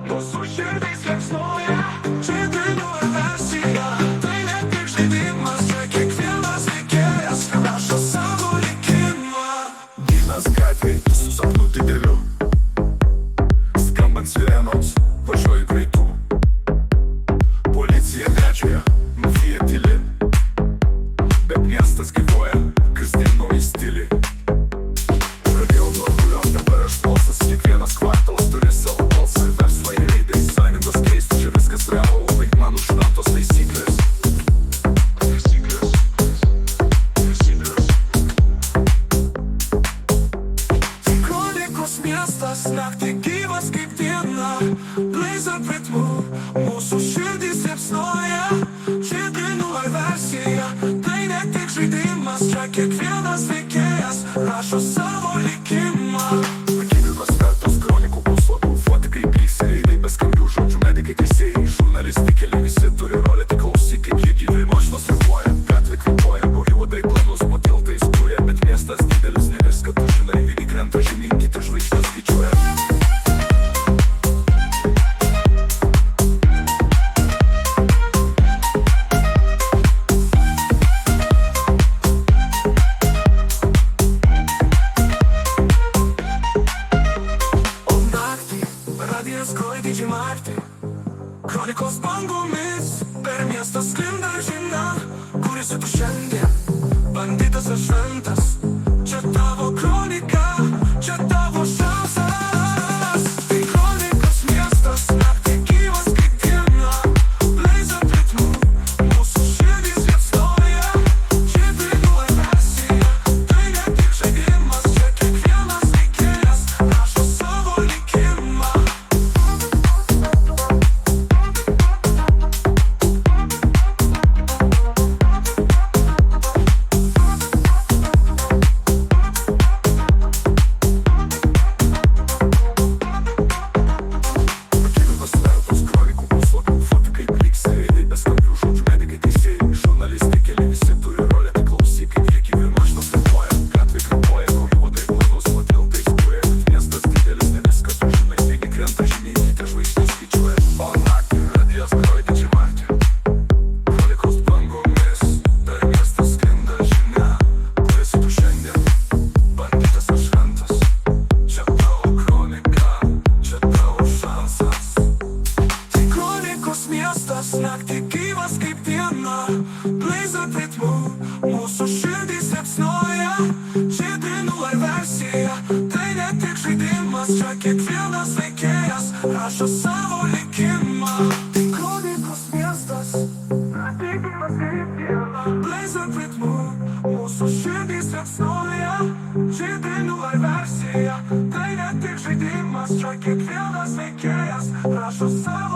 Mūsų širdys liepsnoja, čia dainuoja versija. Tai ne tik žaidimas, čia kiekvienas veikėjas rašo savo likimą. Gyvas gatvėj su sapnu dideliu, skambant sirenoms, važiuoju greitų. Policija trečioje, mafija tyli, bet miestas gyvuoja, kasdien nauji stiliai. Pradėjau nuo nulio, dabar aš balsas, kiekvienas kvartalas turi savo balsą. Verslo ir reidai, sąjungos keistų, čia viskas realu, laik man užšventos taisyklės. Kronikos miestas, naktį gyvas kaip diena, blazer ritmu, mūsų širdys liepsnoja, čia dainuoja versija. Tai ne tik žaidimas, čia kiekvienas veikėjas rašo savo likimą. Gyvybės vertos kronikų puslapių, fotikai, blysai, reidai be skambių žodžių, medikai, teisėjai, žurnalistai, keli visi turi rolę, tik klausyk, kaip jie gyvi mašinos reaguoja. Gatvė kvėpuoja, nauji uodai planus po tiltais kuria, bet miestas didelis, ne viską tu žinai, vieni krenta žemyn, kiti žvaigždės skaičiuoja. Didžiai marti, kronikos bangomis, per miestą sklinda žinia, kur esi tu šiandien, banditas ar šventas. Čia tavo kronika, čia tavo šansas. Tai kronikos miestas, naktį gyvas kaip diena, blazer ritmu, mūsų širdys liepsnoja, čia dainuoja versija. Tai ne tik žaidimas, čia kiekvienas veikėjas rašo savo likimą. Naktį gyvas kaip diena, blazer ritmu, mūsų širdys liepsnoja, čia dainuoja versija. Tai ne tik žaidimas, čia kiekvienas veikėjas rašo savo likimą. Tai kronikos miestas, naktį gyvas kaip diena, blazer ritmu, mūsų širdys liepsnoja, čia dainuoja versija. Tai ne tik žaidimas, čia kiekvienas veikėjas rašo savo